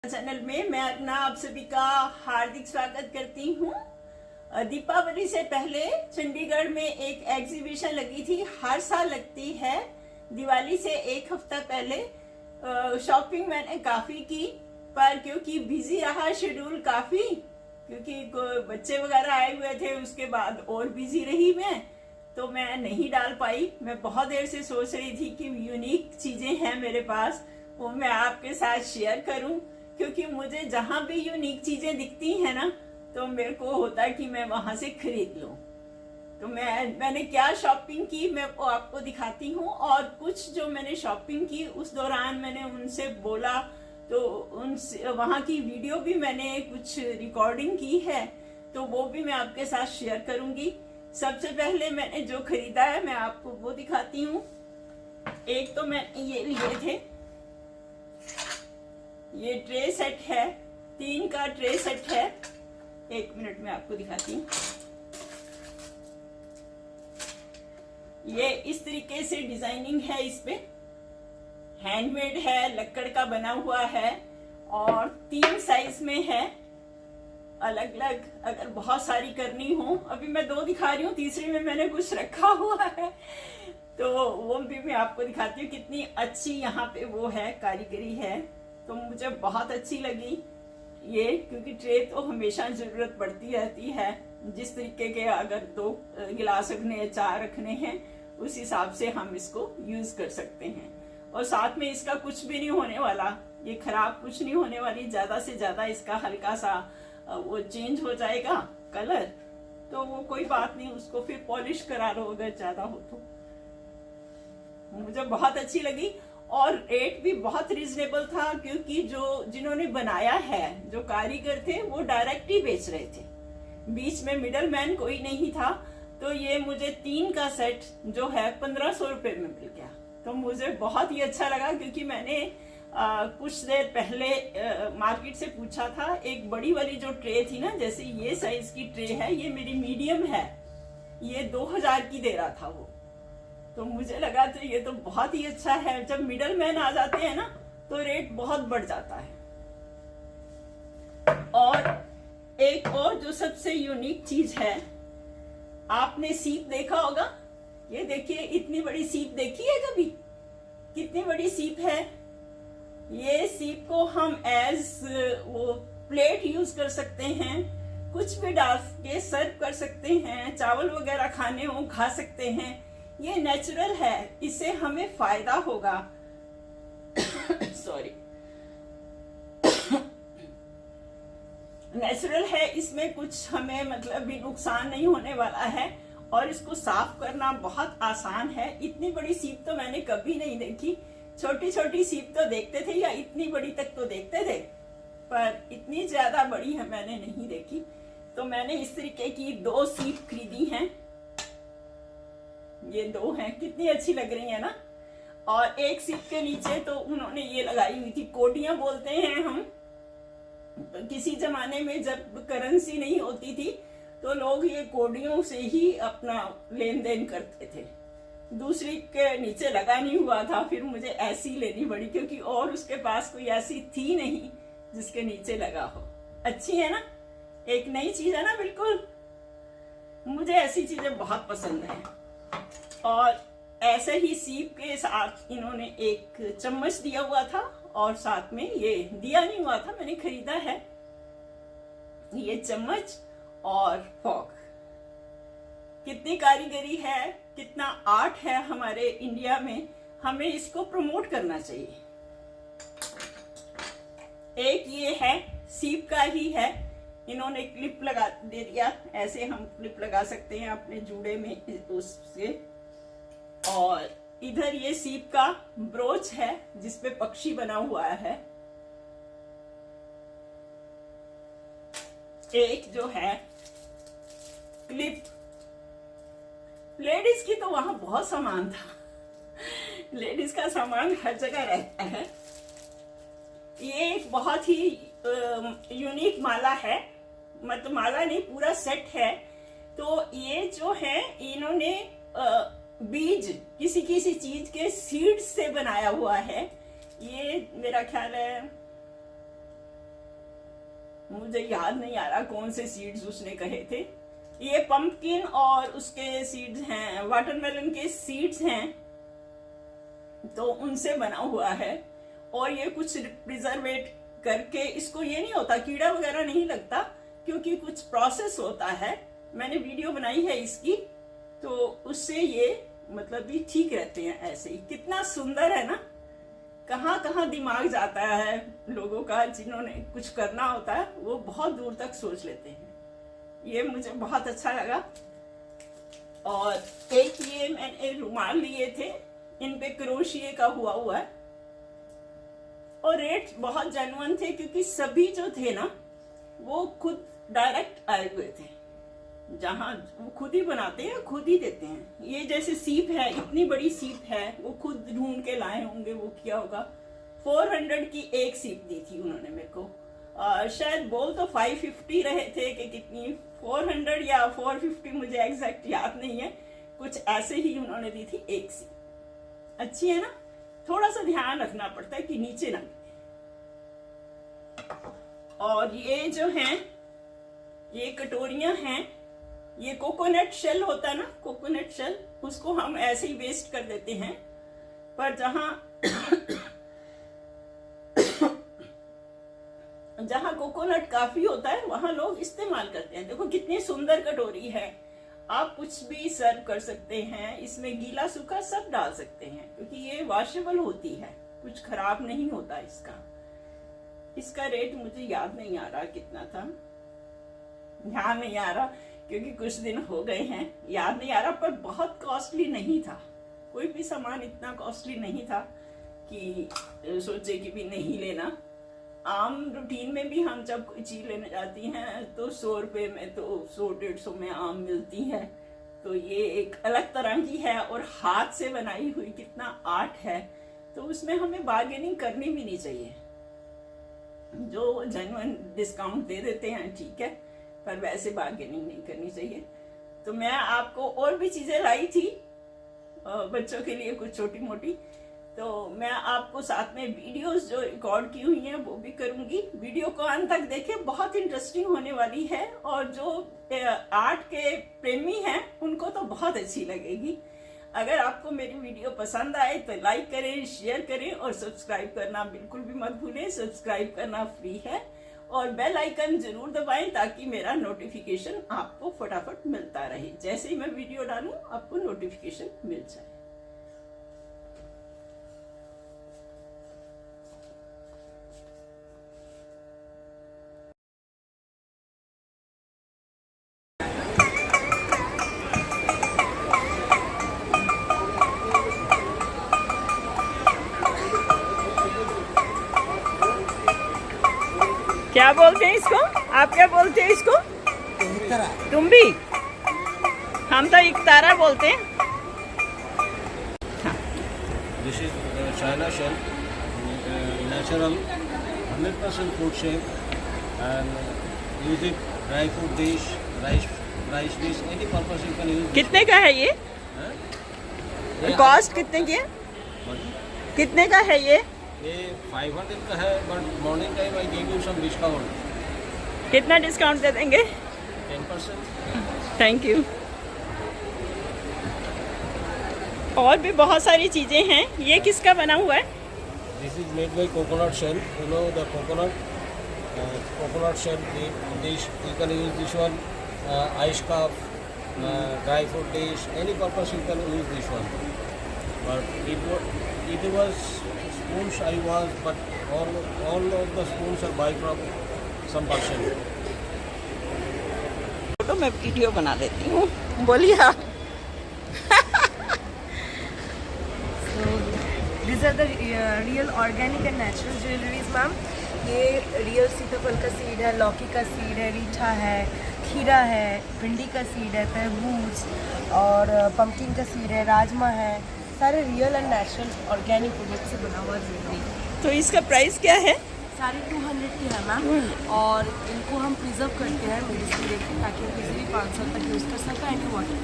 Channel में मैं अपना आप सभी का हार्दिक स्वागत करती हूँ। दीपावली से पहले चंडीगढ़ में एक एग्जीबिशन लगी थी, हर साल लगती है। दिवाली से एक हफ्ता पहले शॉपिंग मैंने काफी की, पर क्योंकि बिजी रहा शेड्यूल काफी, क्योंकि बच्चे वगैरह आए हुए थे, उसके बाद और बिजी रही मैं, तो मैं नहीं डाल पाई। मैं बहुत देर से सोच रही थी कि यूनिक चीजें हैं मेरे पास, वो मैं आपके साथ शेयर करूं, क्योंकि मुझे जहां भी यूनिक चीजें दिखती हैं ना, तो मेरे को होता है कि मैं वहां से खरीद लूं। तो मैंने क्या शॉपिंग की मैं वो आपको दिखाती हूँ, और कुछ जो मैंने शॉपिंग की उस दौरान मैंने उनसे बोला, तो उनसे वहां की वीडियो भी मैंने कुछ रिकॉर्डिंग की है, तो वो भी मैं आपके साथ शेयर करूंगी। सबसे पहले मैंने जो खरीदा है मैं आपको वो दिखाती हूँ। एक तो मैं ये लिए थे, ये ट्रे सेट है, 3 का ट्रे सेट है। 1 मिनट में आपको दिखाती हूँ। ये इस तरीके से डिजाइनिंग है, इस पे हैंडमेड है, लकड़ का बना हुआ है, और 3 साइज में है, अलग अलग। अगर बहुत सारी करनी हो, अभी मैं 2 दिखा रही हूँ, तीसरी में मैंने कुछ रखा हुआ है, तो वो भी मैं आपको दिखाती हूँ। कितनी अच्छी यहाँ पे वो है, कारीगरी है, तो मुझे बहुत अच्छी लगी ये, क्योंकि ट्रे तो हमेशा जरूरत पड़ती रहती है। जिस तरीके के अगर 2 गिलास रखने, 4 रखने हैं, उस हिसाब से हम इसको यूज कर सकते हैं। और साथ में इसका कुछ भी नहीं होने वाला, ये खराब कुछ नहीं होने वाली। ज्यादा से ज्यादा इसका हल्का सा वो चेंज हो जाएगा कलर, तो वो कोई बात नहीं, उसको फिर पॉलिश करा लो अगर ज्यादा हो तो। मुझे बहुत अच्छी लगी, और रेट भी बहुत रीजनेबल था, क्योंकि जिन्होंने बनाया है, जो कारीगर थे, वो डायरेक्ट ही बेच रहे थे, बीच में मिडल मैन कोई नहीं था। तो ये मुझे 3 का सेट जो है 1500 रुपए में मिल गया, तो मुझे बहुत ही अच्छा लगा। क्योंकि मैंने कुछ देर पहले मार्केट से पूछा था, एक बड़ी वाली जो ट्रे थी ना, जैसे ये साइज की ट्रे है, ये मेरी मीडियम है, ये 2000 की दे रहा था वो। तो मुझे लगा तो ये तो बहुत ही अच्छा है। जब मिडल मैन आ जाते हैं ना, तो रेट बहुत बढ़ जाता है। और एक और जो सबसे यूनिक चीज है, आपने सीप देखा होगा, ये देखिए, इतनी बड़ी सीप देखी है कभी? कितनी बड़ी सीप है। ये सीप को हम एज वो प्लेट यूज कर सकते हैं, कुछ भी डाल के सर्व कर सकते हैं, चावल वगैरह खाने हो खा सकते हैं। ये नेचुरल है, इससे हमें फायदा होगा। सॉरी, नेचुरल है, इसमें कुछ हमें मतलब भी नुकसान नहीं होने वाला है, और इसको साफ करना बहुत आसान है। इतनी बड़ी सीप तो मैंने कभी नहीं देखी। छोटी छोटी सीप तो देखते थे, या इतनी बड़ी तक तो देखते थे, पर इतनी ज्यादा बड़ी है मैंने नहीं देखी। तो मैंने इस तरीके की 2 सीप खरीदी हैं। ये 2 हैं, कितनी अच्छी लग रही है ना। और एक सीप के नीचे तो उन्होंने ये लगाई हुई थी, कोडियां बोलते हैं हम। किसी जमाने में जब करेंसी नहीं होती थी, तो लोग ये कोडियों से ही अपना लेन देन करते थे। दूसरी के नीचे लगा नहीं हुआ था, फिर मुझे ऐसी लेनी पड़ी, क्योंकि और उसके पास कोई ऐसी थी नहीं जिसके नीचे लगा हो। अच्छी है ना, एक नई चीज है ना, बिल्कुल। मुझे ऐसी चीजें बहुत पसंद है। और ऐसे ही सीप के साथ इन्होंने एक चम्मच दिया हुआ था, और साथ में ये दिया नहीं हुआ था, मैंने खरीदा है ये चम्मच और फॉक। कितनी कारीगरी है, कितना आर्ट है हमारे इंडिया में, हमें इसको प्रमोट करना चाहिए। एक ये है, सीप का ही है, इन्होंने क्लिप लगा दे दिया, ऐसे हम क्लिप लगा सकते हैं अपने जूड़े में उससे। और इधर ये सीप का ब्रोच है, जिसपे पक्षी बना हुआ है। एक जो है क्लिप, लेडीज की तो वहां बहुत सामान था, लेडीज का सामान हर जगह रहता है। ये एक बहुत ही यूनिक माला है, मतलब माला नहीं, पूरा सेट है। तो ये जो है, इन्होंने बीज किसी किसी चीज के सीड्स से बनाया हुआ है। ये मेरा ख्याल है मुझे याद नहीं आ रहा कौन से सीड्स उसने कहे थे। ये पंपकिन और उसके सीड्स हैं, वाटरमेलन के सीड्स हैं, तो उनसे बना हुआ है। और ये कुछ प्रिजर्वेट करके, इसको ये नहीं होता, कीड़ा वगैरह नहीं लगता, क्योंकि कुछ प्रोसेस होता है। मैंने वीडियो बनाई है इसकी, तो उससे ये मतलब भी ठीक रहते हैं ऐसे ही। कितना सुंदर है ना, कहाँ कहाँ दिमाग जाता है लोगों का, जिन्होंने कुछ करना होता है वो बहुत दूर तक सोच लेते हैं। ये मुझे बहुत अच्छा लगा। और एक ये मैंने रुमाल लिए थे, इन पे क्रोशिये का हुआ है, और रेट बहुत जेन्युइन थे, क्योंकि सभी जो थे ना वो खुद डायरेक्ट आए हुए थे। जहां वो खुद ही बनाते हैं, खुद ही देते हैं। ये जैसे सीप है, इतनी बड़ी सीप है, वो खुद ढूंढ के लाए होंगे, वो किया होगा। 400 की एक सीप दी थी उन्होंने मेरे को। शायद बोल तो 550 रहे थे कि कितनी, 400 या 450 मुझे एग्जैक्ट याद नहीं है, कुछ ऐसे ही उन्होंने दी थी एक सीप। अच्छी है ना, थोड़ा सा ध्यान रखना पड़ता है कि नीचे ना गिरे। और ये जो हैं, ये कटोरियां हैं, ये कोकोनट शेल होता है ना, कोकोनट शेल, उसको हम ऐसे ही वेस्ट कर देते हैं। पर जहां कोकोनट काफी होता है वहां लोग इस्तेमाल करते हैं। देखो कितनी सुंदर कटोरी है, आप कुछ भी सर्व कर सकते हैं, इसमें गीला सूखा सब डाल सकते हैं, क्योंकि ये वॉशेबल होती है, कुछ खराब नहीं होता इसका रेट मुझे याद नहीं आ रहा कितना था, ध्यान नहीं आ रहा, क्योंकि कुछ दिन हो गए हैं, याद नहीं आ रहा। पर बहुत कॉस्टली नहीं था, कोई भी सामान इतना कॉस्टली नहीं था कि सोचे कि भी नहीं लेना। आम रूटीन में भी हम जब कोई चीज लेने जाती हैं तो 100 रुपए में, तो 100-150 में आम मिलती है। तो ये एक अलग तरह की है, और हाथ से बनाई हुई कितना आर्ट है, तो उसमें हमें बार्गेनिंग करनी भी नहीं चाहिए। जो जेन्युइन डिस्काउंट दे देते हैं ठीक है, पर वैसे बार्गेनिंग नहीं करनी चाहिए। तो मैं आपको और भी चीजें लाई थी बच्चों के लिए, कुछ छोटी मोटी, तो मैं आपको साथ में वीडियोस जो रिकॉर्ड की हुई हैं वो भी करूंगी। वीडियो को अंत तक देखें, बहुत इंटरेस्टिंग होने वाली है, और जो आर्ट के प्रेमी हैं उनको तो बहुत अच्छी लगेगी। अगर आपको मेरी वीडियो पसंद आए तो लाइक करें, शेयर करें, और सब्सक्राइब करना बिल्कुल भी मत भूलें। सब्सक्राइब करना फ्री है, और बेल आइकन जरूर दबाएं ताकि मेरा नोटिफिकेशन आपको फटाफट मिलता रहे। जैसे ही मैं वीडियो डालूं आपको नोटिफिकेशन मिल जाए। क्या बोलते हैं इसको, आप क्या बोलते हैं इसको? तुम भी? हम तो इकतारा बोलते हैं। This is China shell, natural 100% fruit shell, and use it dry food dish, rice dish, any purpose you can use. कितने का है ये? कॉस्ट कितने की है? कितने का है ये? ये 500 का है, but morning time I give you some discount. कितना डिस्काउंट दे देंगे? 10%। Thank you. और भी बहुत सारी चीजें हैं। ये किसका बना हुआ है? This is made by coconut shell, you know the coconut shell dish, you can use this one, ice cup, dry fruit dish, any purpose you can use this one. But it was spoons I was, but all of the spoons are buy from some person. तो मैं video बना देती हूँ, बोलिए आप। These are the real organic and natural jewelries, ma'am. ये real सीताफल का सीड है, लौकी का सीड है, रीठा है, खीरा है, भिंडी का सीड है, तरबूज और पंपकिन का सीड है, राजमा है, सारे real and natural organic product से बना हुआ ज्वेलरी। तो इसका प्राइस क्या है? सारे 200 की है मैम, और इनको हम प्रिजर्व करते हैं मेडिसिन देकर, ताकि आप इजीली 5 साल तक यूज़ कर सकें। And water